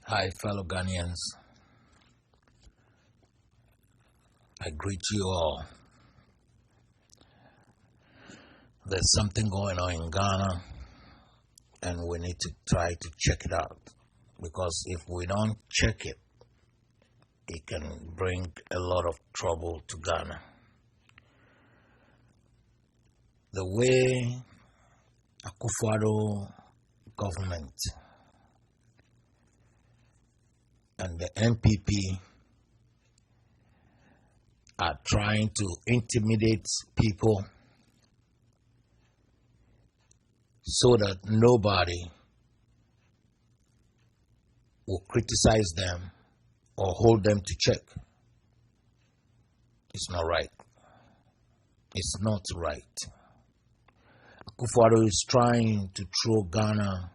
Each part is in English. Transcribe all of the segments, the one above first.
Hi, fellow Ghanaians. I greet you all. There's something going on in Ghana, and we need to try to check it out. Because if we don't check it, it can bring a lot of trouble to Ghana. The way Akufo-Addo government and the NPP are trying to intimidate people so that nobody will criticize them or hold them to check. It's not right. It's not right. Akufo-Addo is trying to throw Ghana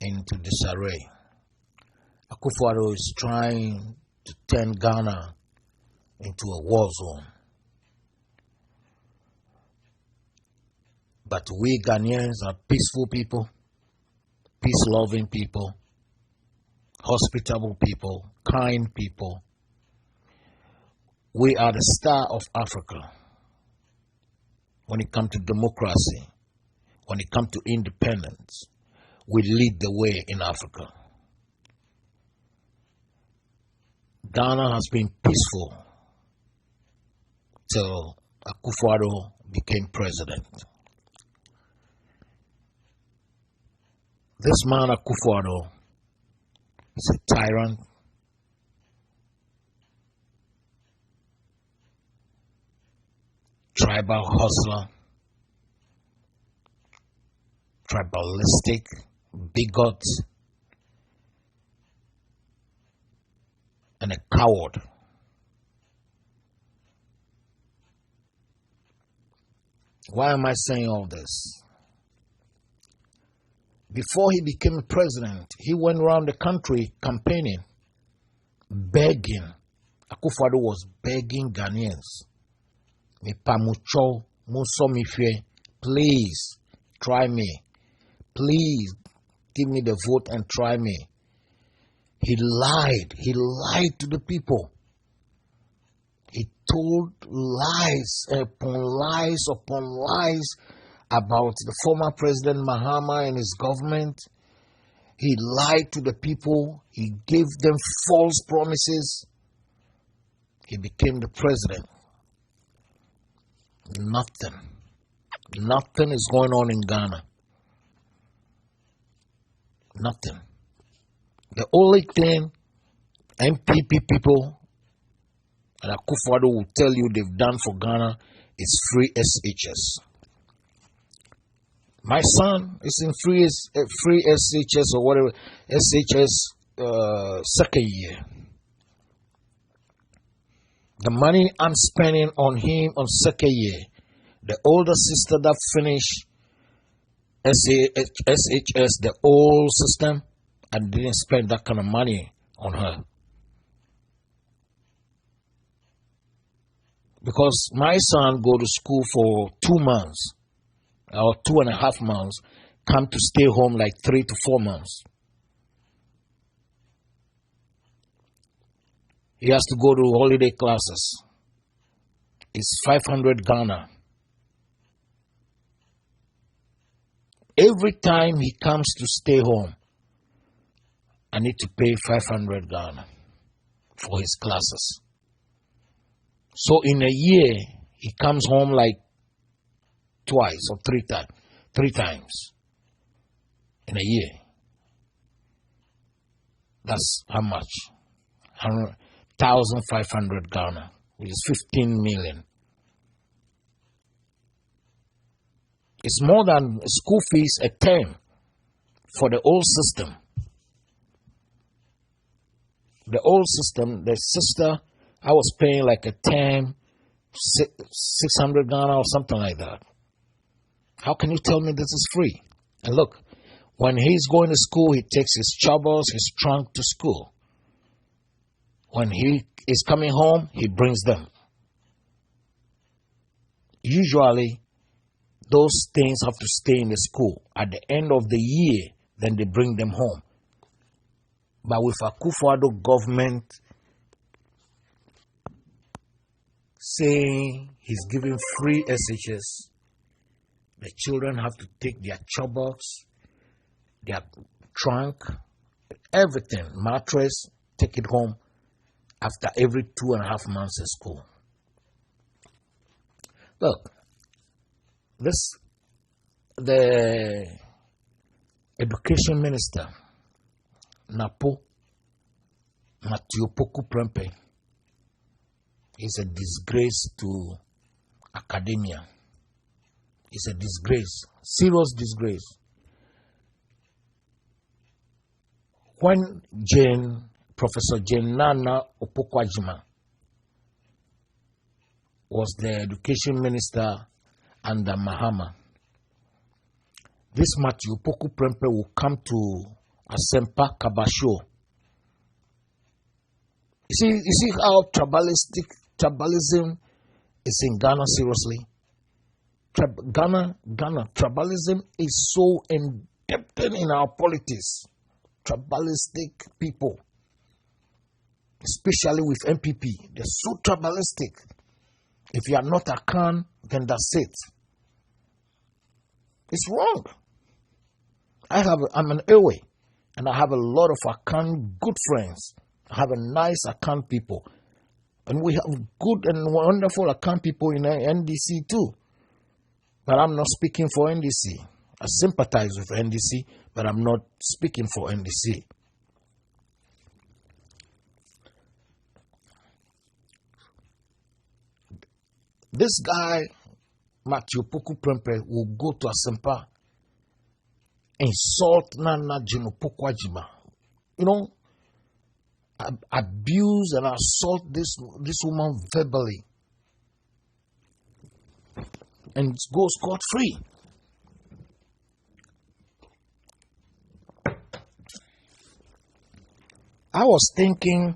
into disarray. Akufo-Addo is trying to turn Ghana into a war zone. But we Ghanaians are peaceful people, peace-loving people, hospitable people, kind people. We are the star of Africa when it comes to democracy, when it comes to independence. We lead the way in Africa. Ghana has been peaceful till Akufo-Addo became president. This man Akufo-Addo is a tyrant, tribal hustler, tribalistic, bigot, and a coward. Why am I saying all this? Before he became president, he went around the country campaigning, begging. Akufo-Addo was begging Ghanaians, please try me. Please give me the vote and try me. He lied. He lied to the people. He told lies upon lies upon lies about the former President Mahama and his government. He lied to the people. He gave them false promises. He became the president. Nothing is going on in Ghana. Nothing. The only thing NPP people and Akufo-Addo will tell you they've done for Ghana is free SHS. My son is in free SHS or whatever, SHS second year. The money I'm spending on him on second year, the older sister that finished SHS, the old system, I didn't spend that kind of money on her. Because my son go to school for 2 months or 2.5 months, come to stay home like 3 to 4 months. He has to go to holiday classes. It's 500 Ghana. Every time he comes to stay home, I need to pay 500 Ghana for his classes. So in a year, he comes home like twice or three times in a year. That's how much? 1,500 Ghana, which is 15 million. It's more than school fees a term for the old system. The old system, the sister, I was paying like a term, 600 Ghana or something like that. How can you tell me this is free? And look, when he's going to school, he takes his chobbles, his trunk to school. When he is coming home, he brings them. Usually, those things have to stay in the school. At the end of the year, then they bring them home. But with Akufo-Addo government saying he's giving free SHS, the children have to take their chobbox, their trunk, everything, mattress, take it home after every 2.5 months of school. Look, the education minister, Napo, Matthew Poku Prempe, is a disgrace to academia. It's a disgrace, serious disgrace. When Professor Jane Nana Opokwajima was the education minister under Mahama, this Matthew Poku Prempe will come to Asempa Kabasho. You see how tribalism is in Ghana, seriously? Ghana, tribalism is so indebted in our politics. Tribalistic people, especially with MPP, they're so tribalistic. If you are not a Khan, then that's it. It's wrong. I'm an Ewe, and I have a lot of Akan good friends. I have a nice Akan people. And we have good and wonderful Akan people in NDC too. But I'm not speaking for NDC. I sympathize with NDC, but I'm not speaking for NDC. This guy, Matthew Poku Prempe, will go to Asempa, insult Nana Jino Pokwajima, abuse and assault this woman verbally, and go scot-free. I was thinking,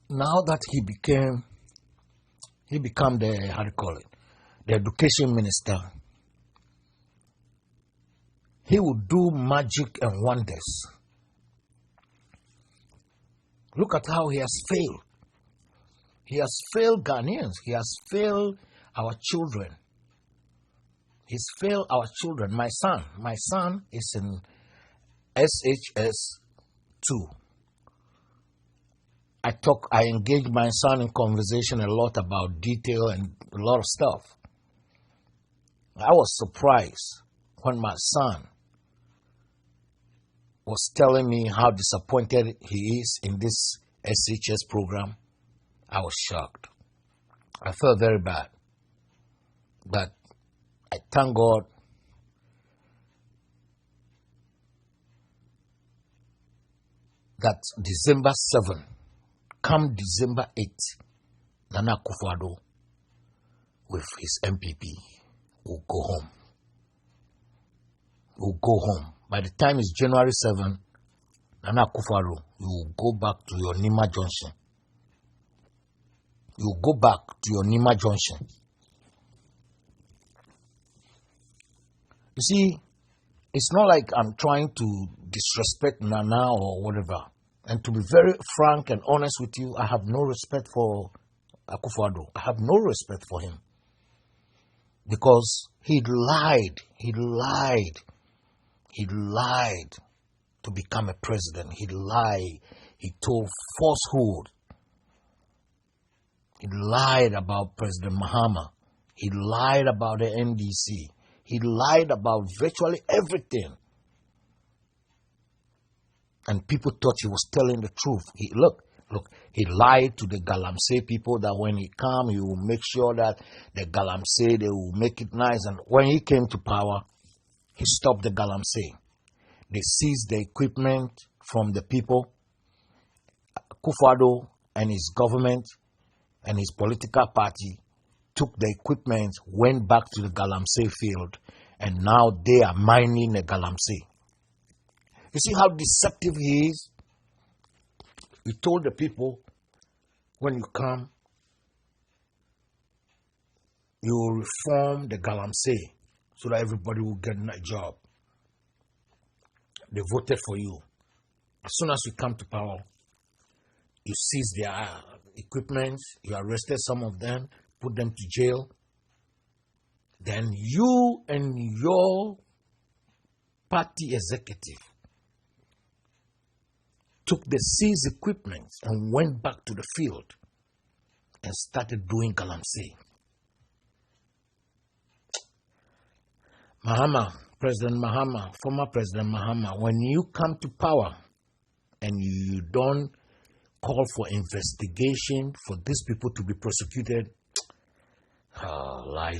now that he became the, the education minister, he would do magic and wonders. Look at how he has failed. He has failed Ghanaians. He has failed our children. He's failed our children. My son is in SHS 2. I engage my son in conversation a lot about detail and a lot of stuff. I was surprised when my son was telling me how disappointed he is in this SHS program. I was shocked. I felt very bad. But I thank God that December 7, come December 8, Nana Akufo-Addo with his MPP will go home. Will go home. By the time it's January 7, Nana Akufo-Addo, you will go back to your Nima Junction. You will go back to your Nima Junction. You see, it's not like I'm trying to disrespect Nana or whatever. And to be very frank and honest with you, I have no respect for Akufo-Addo. I have no respect for him. Because he lied to become a president. He lied. He told falsehood. He lied about President Mahama. He lied about the NDC. He lied about virtually everything. And people thought he was telling the truth. He lied to the Galamsey people that when he come, he will make sure that the Galamsey, they will make it nice. And when he came to power, he stopped the Galamsey. They seized the equipment from the people. Akufo-Addo and his government and his political party took the equipment, went back to the Galamsey field, and now they are mining the Galamsey. You see how deceptive he is? He told the people, when you come, you will reform the Galamsey so that everybody will get a job. They voted for you. As soon as you come to power, you seize their equipment, you arrested some of them, put them to jail. Then you and your party executive took the seized equipment and went back to the field and started doing galamsey. Mahama, President Mahama, former President Mahama, when you come to power and you don't call for investigation for these people to be prosecuted, lie.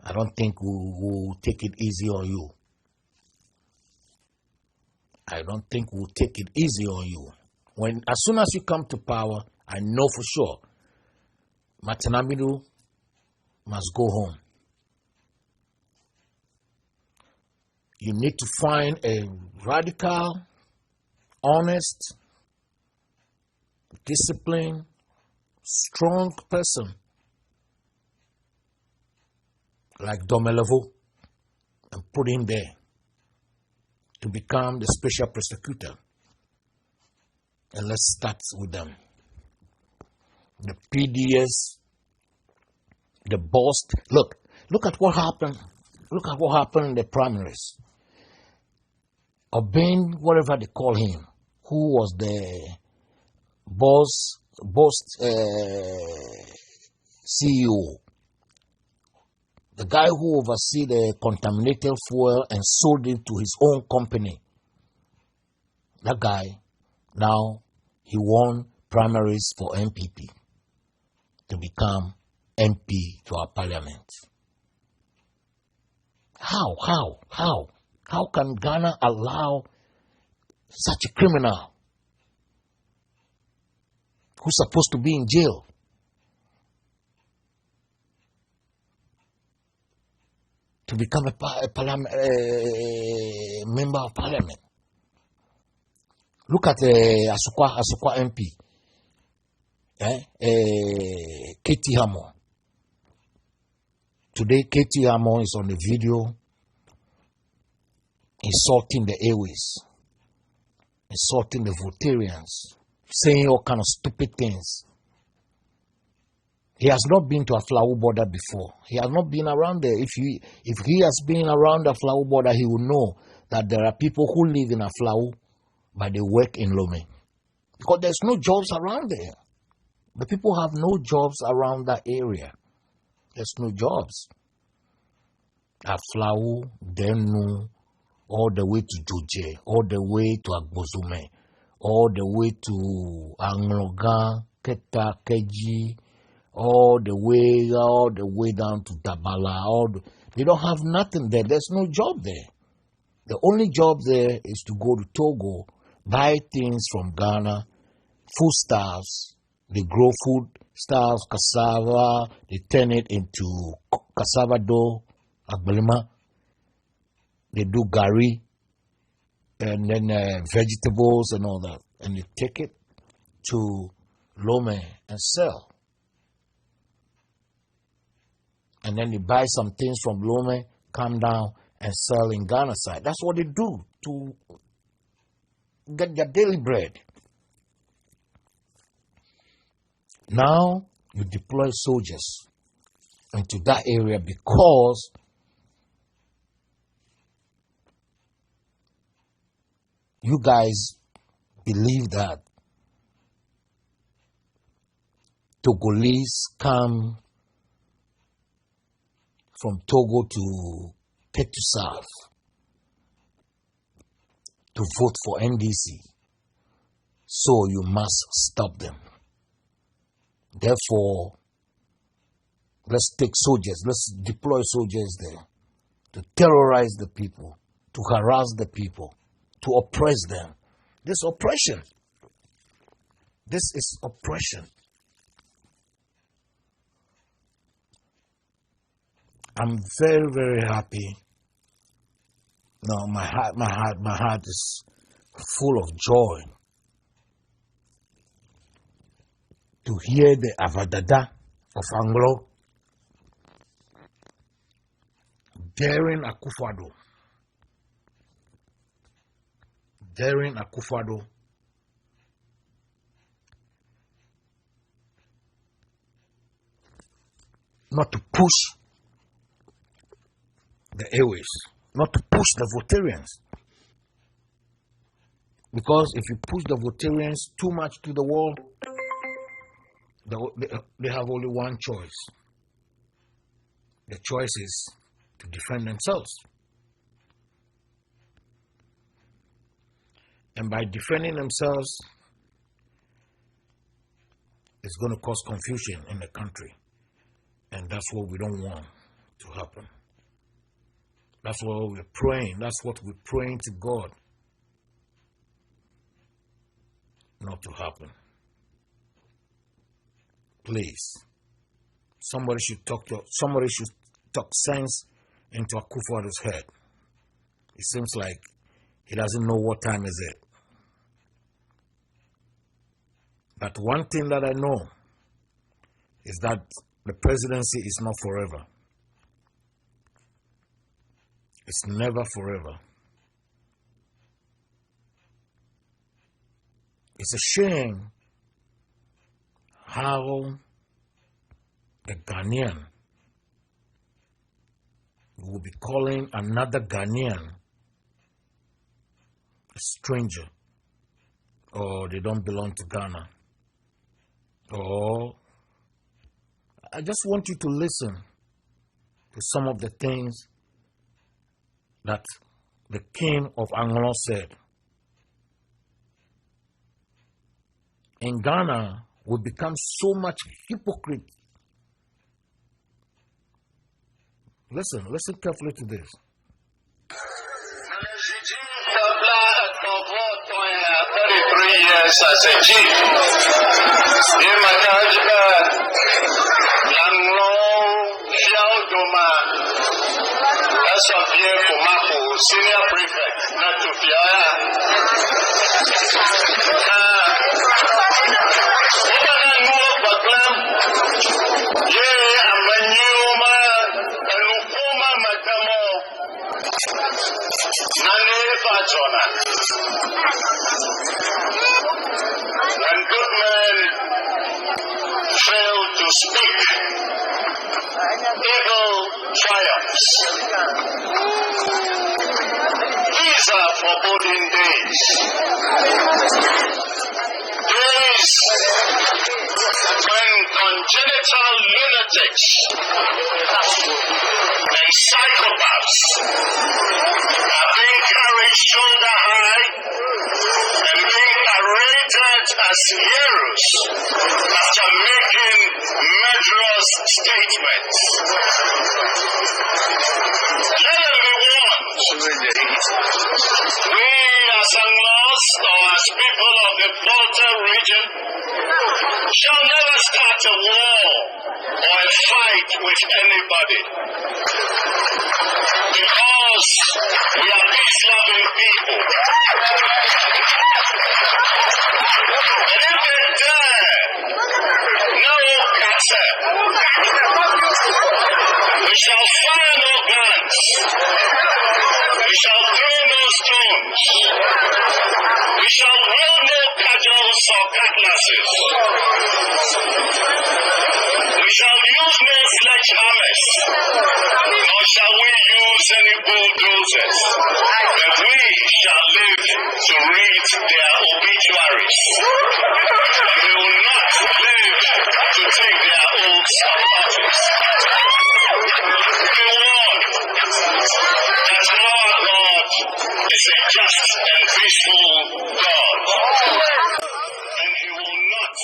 I don't think we'll take it easy on you. I don't think we'll take it easy on you. As soon as you come to power, I know for sure, Matanamidu must go home. You need to find a radical, honest, disciplined, strong person like Domelevo and put him there to become the special prosecutor. And let's start with them. The PDS, the boss. Look at what happened. Look at what happened in the primaries. Obeying, whatever they call him, who was the boss CEO, the guy who oversees the contaminated fuel and sold it to his own company. That guy, now he won primaries for MPP to become MP to our parliament. How can Ghana allow such a criminal who's supposed to be in jail to become a member of parliament? Look at Asukwa MP, Katie Hammond. Today, Katie Hammond is on the video insulting the airways, insulting the Voltarians, saying all kind of stupid things. He has not been to a Aflau border before. He has not been around there. If he has been around the Aflau border, he will know that there are people who live in Aflau, but they work in Lome. Because there's no jobs around there. The people have no jobs around that area. There's no jobs. Aflau, Denu, all the way to Joje, all the way to Agbozume, all the way to Angloga, Keta, Keji, all the way down to Dabala. They don't have nothing there. There's no job there. The only job there is to go to Togo, buy things from Ghana, foodstuffs. They grow foodstuffs, cassava. They turn it into cassava dough, agbalima. They do gari, and then vegetables and all that. And they take it to Lome and sell. And then they buy some things from Lome, come down and sell in Ghana side. That's what they do to get their daily bread. Now you deploy soldiers into that area because you guys believe that Togolese come from Togo to Petu South to vote for NDC. So you must stop them. Therefore, let's take soldiers, let's deploy soldiers there to terrorize the people, to harass the people, to oppress them. This oppression. This is oppression. I'm very, very happy. No, my heart is full of joy to hear the Avadada of Anglo daring Akufo-Addo not to push the airways, not to push the Voltarians. Because if you push the Voltarians too much to the wall, they have only one choice. The choice is to defend themselves. And by defending themselves, it's going to cause confusion in the country. And that's what we don't want to happen. That's what we're praying. That's what we're praying to God not to happen. Please, somebody should talk sense into Akufo-Addo's head. It seems like he doesn't know what time is it. But one thing that I know is that the presidency is not forever. It's never forever. It's a shame how a Ghanaian will be calling another Ghanaian a stranger, or they don't belong to Ghana. Or I just want you to listen to some of the things that the king of Anglon said. In Ghana, we become so much hypocrite. Listen carefully to this. 33 years as a chief. Senior prefect, not to Fiara. When good men fail to speak, evil triumphs. These are foreboding days. Days when congenital lunatics and psychopaths are being carried shoulder high and being paraded as heroes after making murderous statements. Let them be warned. We as Anglos or as people of the Volta region shall never start a war or a fight with anybody. Because we are peace-loving people. And if they dare, no cancer. We shall fire no guns. We shall throw no stones. We shall roll no cudgels or cutlasses. We shall use no sledgehammers, nor shall we use any bulldozers. But we shall live to read their obituaries. And we will not live to take their oaths of office. Be warned that our God is a just and peaceful God. And he will not.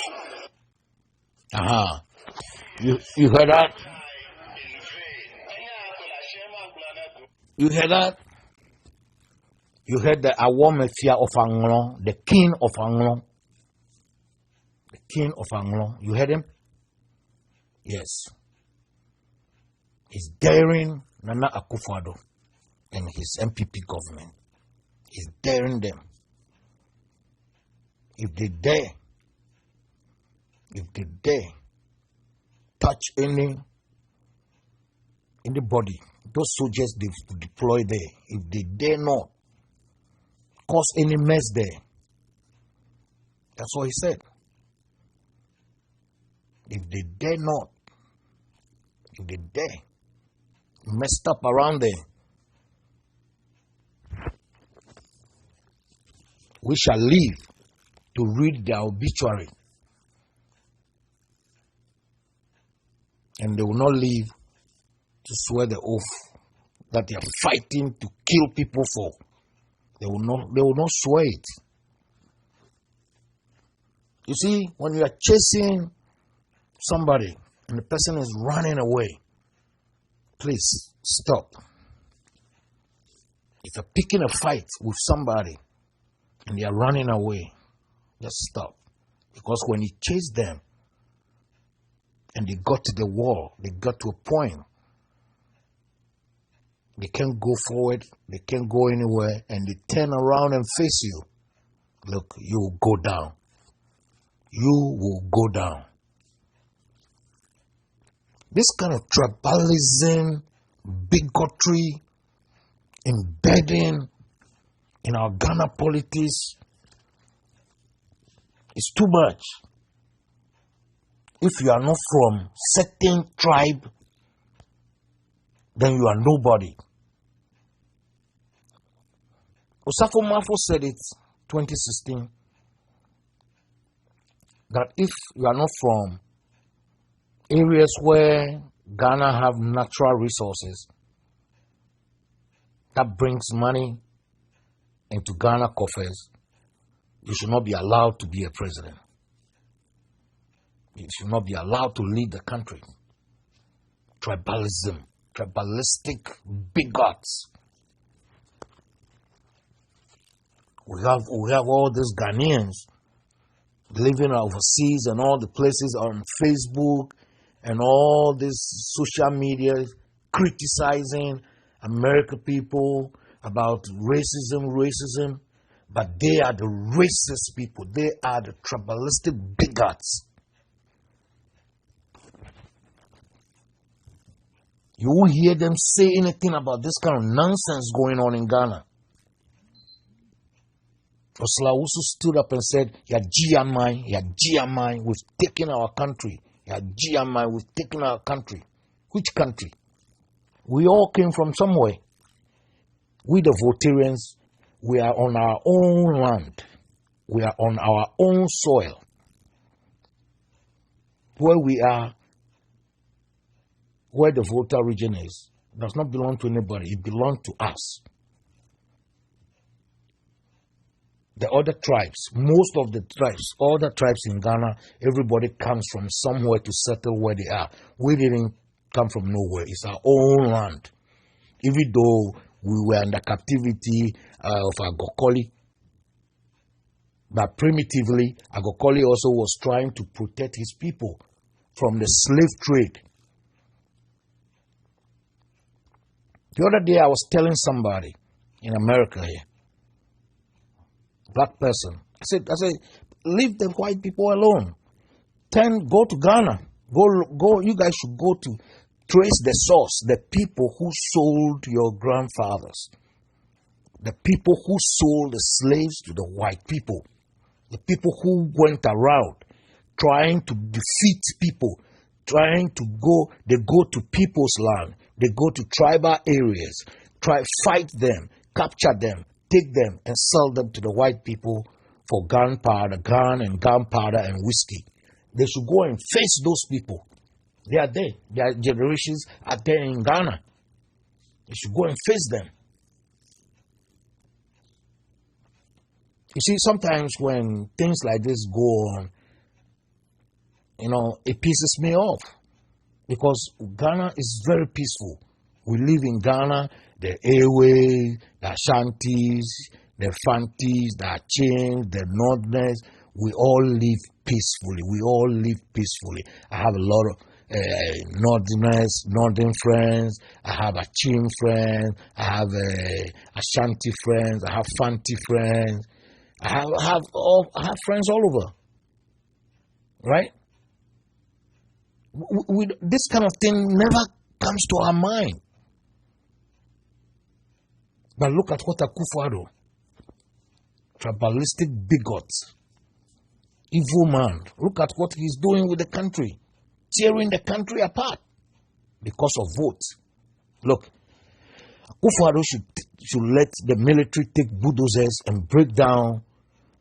You heard that? You heard that? You heard the Awomefia of Anglon, the king of Anglon. The king of Anglon. You heard him? Yes. He's daring Nana Akufo-Addo and his MPP government. He's daring them. If they dare touch anybody those soldiers they deploy there, if they dare not cause any mess there, that's what he said. If they dare not, if they dare messed up around there, we shall live to read their obituary, and they will not live to swear the oath that they are fighting to kill people for. They will not swear it. You see, when you are chasing somebody and the person is running away, please stop. If you're picking a fight with somebody and they are running away, just stop. Because when you chase them and they got to the wall, they got to a point, they can't go forward, they can't go anywhere, and they turn around and face you. Look, you will go down. You will go down. This kind of tribalism, bigotry, embedding in our Ghana politics is too much. If you are not from certain tribe, then you are nobody. Osafo Mafo said it 2016 that if you are not from areas where Ghana have natural resources that brings money into Ghana coffers, you should not be allowed to be a president. You should not be allowed to lead the country. Tribalism, tribalistic bigots. We have all these Ghanaians living overseas and all the places on Facebook and all this social media criticizing American people about racism, but they are the racist people. They are the tribalistic bigots. You won't hear them say anything about this kind of nonsense going on in Ghana. Oslawusu stood up and said, "Ya GMI, we've taken our country. Ya GMI, we've taken our country." Which country? We all came from somewhere. We the Voltarians, we are on our own land. We are on our own soil. Where we are, where the Volta region is, does not belong to anybody. It belongs to us. The other tribes, most of the tribes, all the tribes in Ghana, everybody comes from somewhere to settle where they are. We didn't come from nowhere. It's our own land. Even though we were under captivity of Agokoli, but primitively, Agokoli also was trying to protect his people from the slave trade. The other day I was telling somebody in America here, black person, I said, leave the white people alone. Go to Ghana. Go. You guys should go to trace the source, the people who sold your grandfathers, the people who sold the slaves to the white people, the people who went around trying to defeat people, they go to people's land, they go to tribal areas, fight them, capture them, take them and sell them to the white people for gunpowder, gunpowder and whiskey. They should go and face those people. They are there. Their generations are there in Ghana. They should go and face them. You see, sometimes when things like this go on, it pisses me off. Because Ghana is very peaceful. We live in Ghana, the Ewe, the Ashantis, the Fantis, the Achins, the Northerners, we all live peacefully. I have a lot of Northern friends, I have Achin friends, I have Ashanti friends, I have Fanti friends, I have friends all over. Right? This kind of thing never comes to our mind. But look at what Akufo-Addo, tribalistic bigot, evil man, look at what he's doing with the country, tearing the country apart because of votes. Look, Akufo-Addo should let the military take bulldozers and break down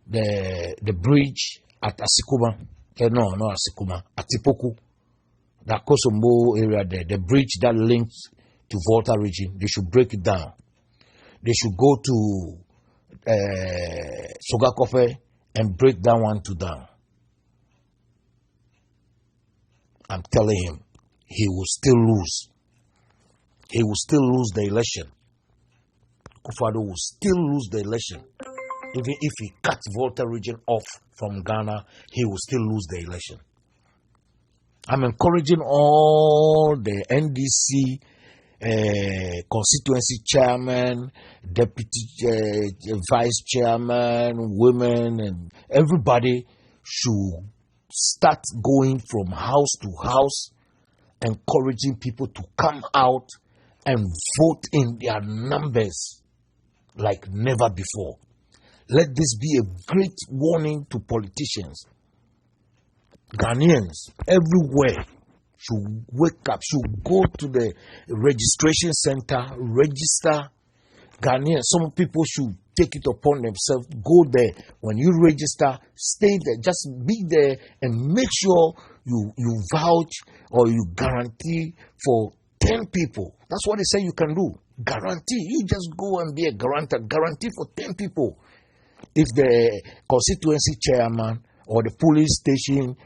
the bridge at Asikuma. No, not Asikuma, Atipoku, the Kosombo area there, the bridge that links to Volta region. They should break it down. They should go to Sogakofe and break that one to down. I'm telling him, he will still lose. He will still lose the election. Akufo-Addo will still lose the election. Even if he cuts Volta region off from Ghana, he will still lose the election. I'm encouraging all the NDC constituency chairman, deputy vice chairman, women, and everybody should start going from house to house, encouraging people to come out and vote in their numbers like never before. Let this be a great warning to politicians. Ghanaians everywhere should wake up, should go to the registration center, register. Ghanaians, some people should take it upon themselves, go there. When you register, stay there, just be there and make sure you vouch or you guarantee for 10 people. That's what they say you can do. Guarantee. You just go and be a guarantor. Guarantee for 10 people. If the constituency chairman or the police station,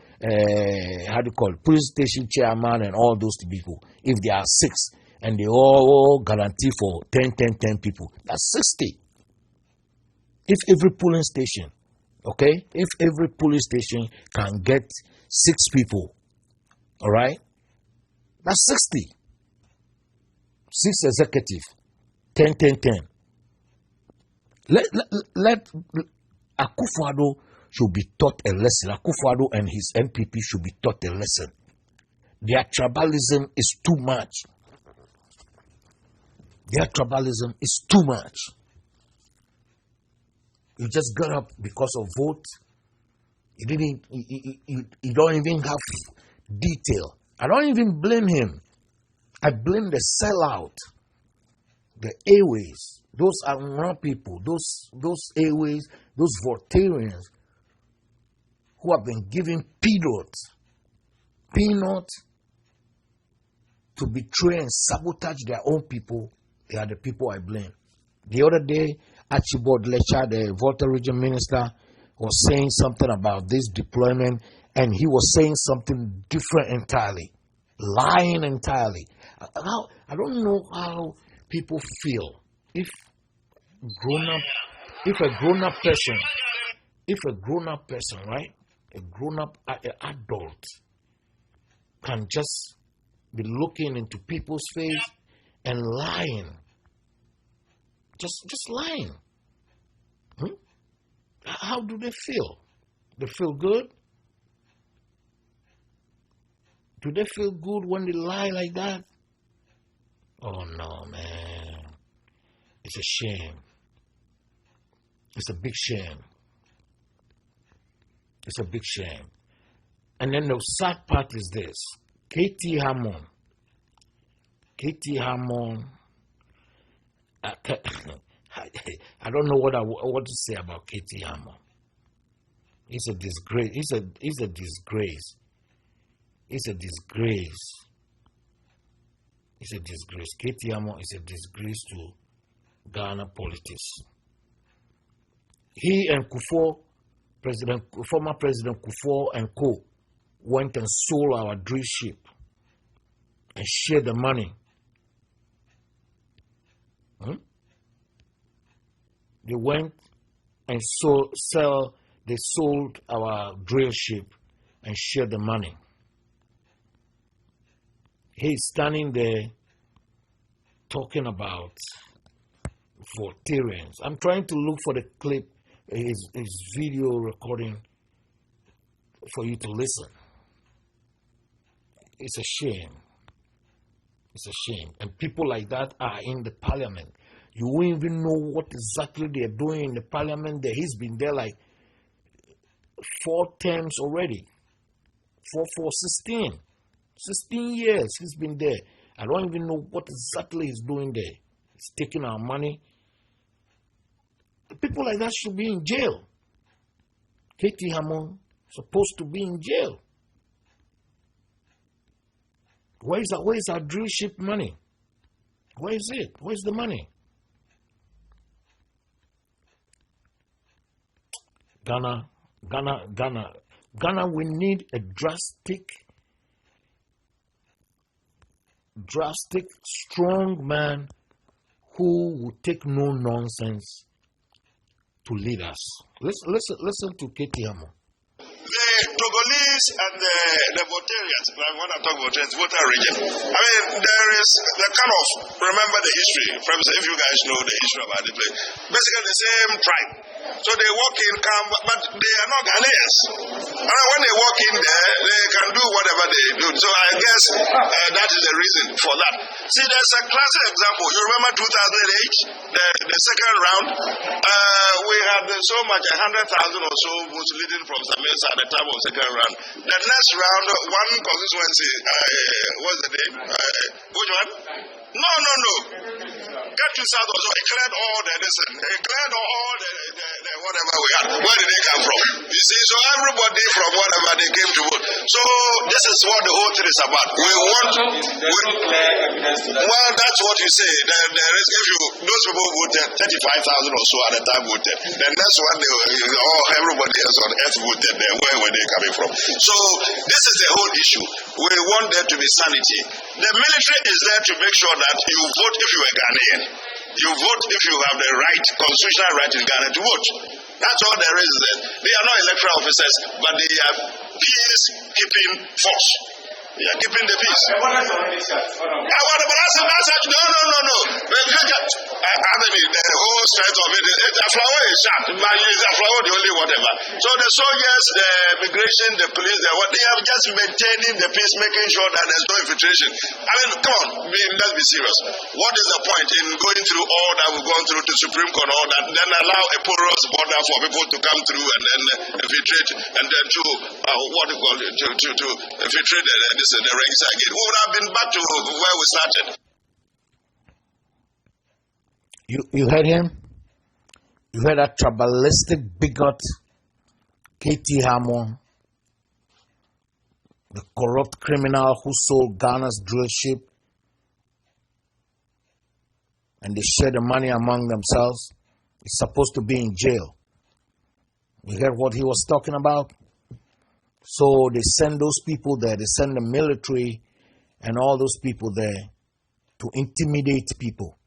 police station chairman and all those people, if there are 6 and they all guarantee for 10 people, that's 60. If every polling station, if every police station can get 6 people, all right, that's 60. 6 executives, 10. Let Akufo-Addo should be taught a lesson. Akufo-Addo and his NPP should be taught a lesson. Their tribalism is too much. Their tribalism is too much. You just got up because of vote. You don't even have detail. I don't even blame him. I blame the sellout, the airways. Those are not people. Those airways, those Voltarians who have been given peanuts to betray and sabotage their own people. They are the people I blame. The other day, Archibald Lecha, the Volta region minister, was saying something about this deployment, and he was saying something different entirely, lying entirely. I don't know how people feel if a grown-up person, right, a grown-up adult can just be looking into people's face and lying, just lying. How do they feel? They feel good? Do they feel good when they lie like that? Oh no, man. It's a shame. It's a big shame. It's a big shame. And then the sad part is this. KT Hammond. I don't know what to say about KT Hammond. It's a disgrace. It's a disgrace. It's a disgrace. It's a disgrace. KT Hammond is a disgrace to Ghana politics. He and Kufuor, former President Kufuor and co. went and sold our drill ship and shared the money. They went and they sold our drill ship and shared the money. He's standing there talking about Voltarians. I'm trying to look for the clip, his video recording, for you to listen. It's a shame. It's a shame. And people like that are in the parliament. You won't even know what exactly they're doing in the parliament there. He's been there like 4 terms already. 16 years he's been there. I don't even know what exactly he's doing there. He's taking our money. People like that should be in jail. Katie Hammond supposed to be in jail. Where is our drill ship money? Where is it? Where's the money? Ghana, we need a drastic, strong man who will take no nonsense to lead us. Listen to Katie Hammond. The Togolese and the Voltarians, when I talk Voltarians, Volta region, I mean, there is the kind of, remember the history, if you guys know the history about the place, basically the same tribe. So they walk in camp, but they are not Ghanaians. And when they walk in there, they can do whatever they do. So I guess that is the reason for that. See, there's a classic example. You remember 2008, the second round? We had so much, 100,000 or so votes leading from Samesa at the time of second round. The next round, one constituency, what's the name? Which one? No. Get to South also. He cleared all the whatever we had. Where did they come from? You see, so everybody from whatever they came to vote. So this is what the whole thing is about. Well, that's what you say. There is, if those people voted 35,000 or so at the time voted. The next one, everybody else on earth voted. Where were they coming from? So this is the whole issue. We want there to be sanity. The military is there to make sure that you vote if you are Ghanaian. You vote if you have the right, constitutional right in Ghana to vote. That's all there is there. They are not electoral officers, but they are peace-keeping force. They are keeping the peace. No. I mean, the whole strength of it, a flower is sharp, but it's a flower the only whatever. So the soldiers, the immigration, the police, they are just maintaining the peace, making sure that there's no infiltration. I mean, come on, let's be serious. What is the point in going through all that we've gone through to Supreme Court, all that, then allow a porous border for people to come through and then infiltrate, and then to infiltrate the ranks again? We would have been back to where we started. You heard him? You heard that tribalistic bigot, Katie Hammond, the corrupt criminal who sold Ghana's drill ship, and they share the money among themselves. He's supposed to be in jail. You heard what he was talking about? So they send those people there, they send the military and all those people there to intimidate people.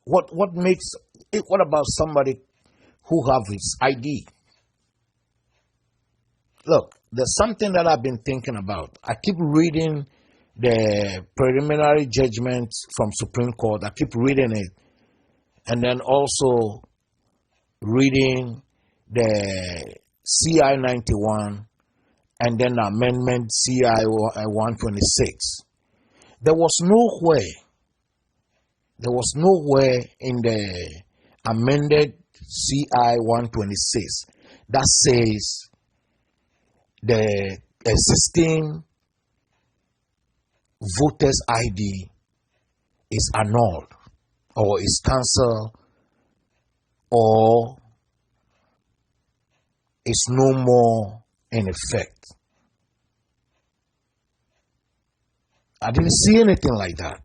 What about somebody who have his ID? Look, there's something that I've been thinking about. I keep reading the preliminary judgment from Supreme Court. I keep reading it. And then also reading the CI 91 and then amendment CI 126. There was nowhere in the amended CI 126 that says the existing voter's ID is annulled or is cancelled or is no more in effect. I didn't see anything like that,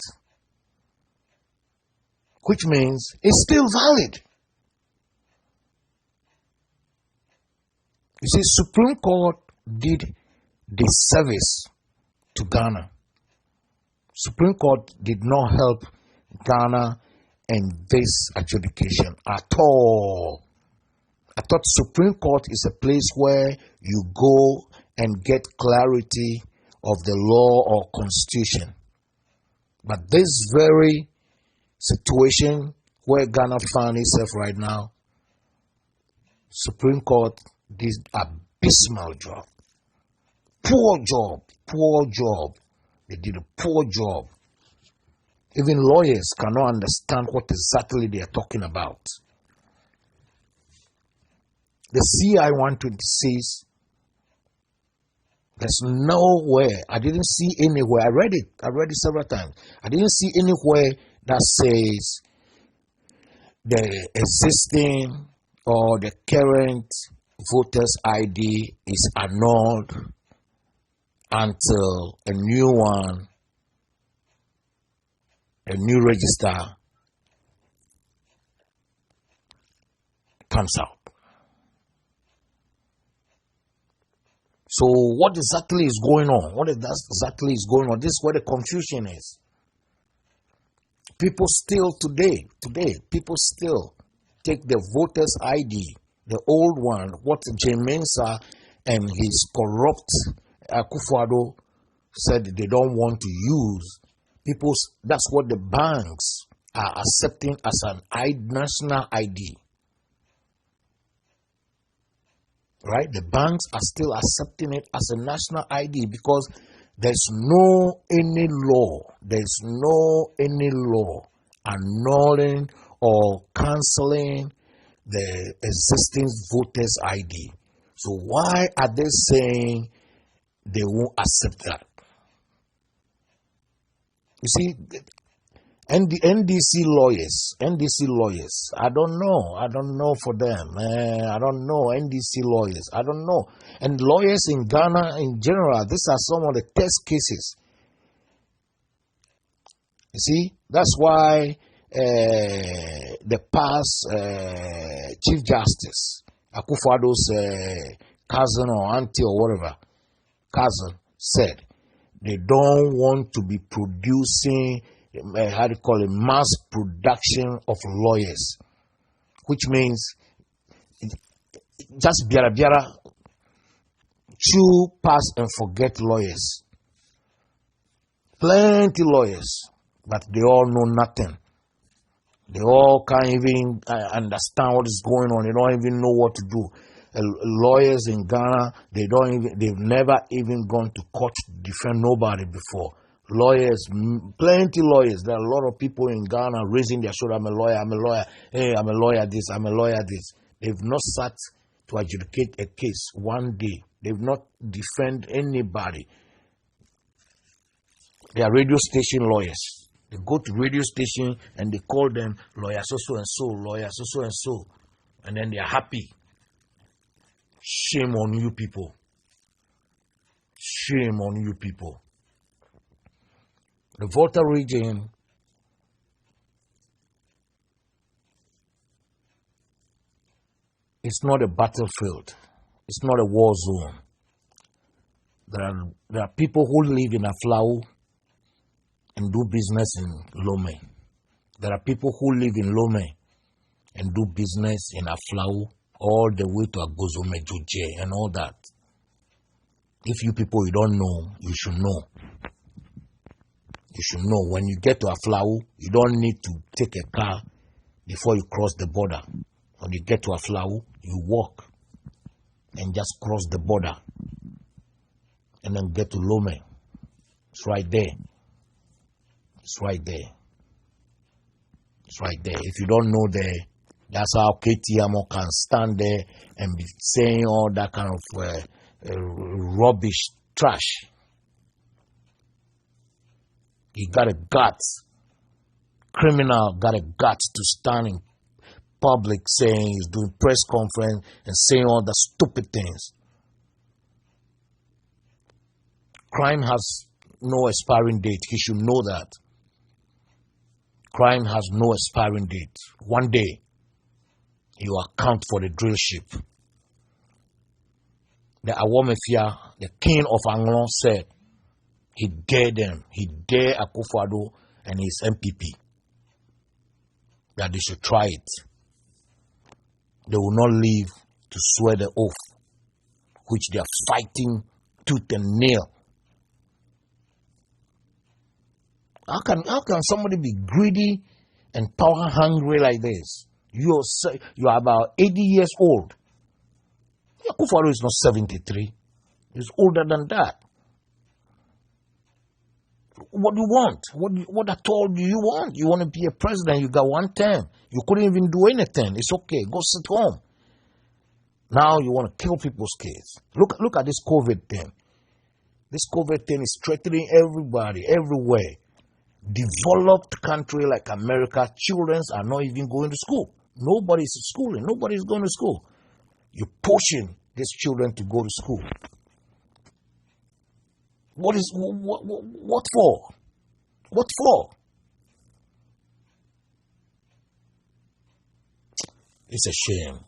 which means it's still valid. You see, Supreme Court did disservice to Ghana. Supreme Court did not help Ghana in this adjudication at all. I thought Supreme Court is a place where you go and get clarity of the law or constitution. But this very situation where Ghana found itself right now, Supreme Court did abysmal job. Poor job. They did a poor job. Even lawyers cannot understand what exactly they are talking about. The CI 126, there's nowhere, I didn't see anywhere, I read it several times. I didn't see anywhere that says the existing or the current voters ID is annulled until a new one, a new register comes out. So what exactly is going on? What exactly is going on? This is where the confusion is. People still today, people still take the voters ID, the old one, what Jemensa and his corrupt Akufo-Addo said they don't want to use. That's what the banks are accepting as an national ID. Right? The banks are still accepting it as a national ID because there's no any law annulling or canceling the existing voters ID. So why are they saying they won't accept that? You see, NDC lawyers, I don't know for them. I don't know NDC lawyers, I don't know. And lawyers in Ghana in general, these are some of the test cases. You see, that's why the past Chief Justice, Akufo-Addo's cousin or auntie or whatever, cousin, said they don't want to be producing mass production of lawyers, which means just biara chew, pass and forget lawyers. Plenty lawyers, but they all know nothing. They all can't even understand what is going on. They don't even know what to do. Lawyers in Ghana, they've never even gone to court to defend nobody before. Lawyers, plenty lawyers. There are a lot of people in Ghana raising their shoulder. I'm a lawyer. Hey, I'm a lawyer this. They've not sat to adjudicate a case one day. They've not defend anybody. They are radio station lawyers. They go to radio station and they call them lawyer so and so, lawyer so and so, and then they are happy. Shame on you people. Shame on you people. The Volta region is not a battlefield. It's not a war zone. There are people who live in Aflau and do business in Lome. There are people who live in Lome and do business in Aflau all the way to Agozome, Joje, and all that. If you people you don't know, you should know. You should know. When you get to Aflau, you don't need to take a car before you cross the border. When you get to Aflau, you walk and just cross the border and then get to Lome. It's right there. It's right there. It's right there. If you don't know there, that's how KTMO can stand there and be saying all that kind of rubbish, trash. He got a guts. Criminal got a guts to stand in public saying he's doing press conference and saying all the stupid things. Crime has no expiring date. He should know that. Crime has no expiring date. One day, you account for the drill ship. The Awomefia, the king of Anglon, said he dared them. He dared Akufo-Addo and his MPP that they should try it. They will not live to swear the oath, which they are fighting tooth and nail. How can somebody be greedy and power hungry like this? You are about 80 years old. Akufo-Addo is not 73. He's older than that. What do you want? What at all do you want? You want to be a president? You got 1 term. You couldn't even do anything. It's okay. Go sit home. Now you want to kill people's kids. Look at this COVID thing. This COVID thing is threatening everybody, everywhere. Developed country like America, children are not even going to school. Nobody's schooling. Nobody's going to school. You're pushing these children to go to school. What for? What for? It's a shame.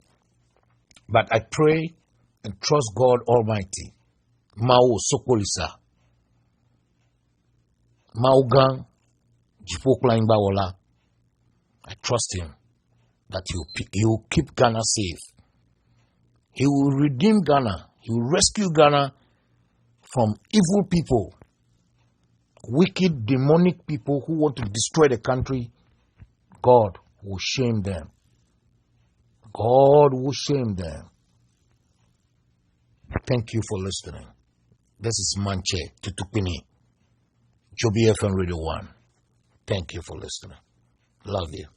But I pray and trust God Almighty. Mao Sokolisa. Mao Gang. Jipokla Imbawola. I trust him that he will keep Ghana safe. He will redeem Ghana. He will rescue Ghana from evil people, wicked, demonic people who want to destroy the country. God will shame them. God will shame them. Thank you for listening. This is Manche Tutukpini, Joby FM Radio 1. Thank you for listening. Love you.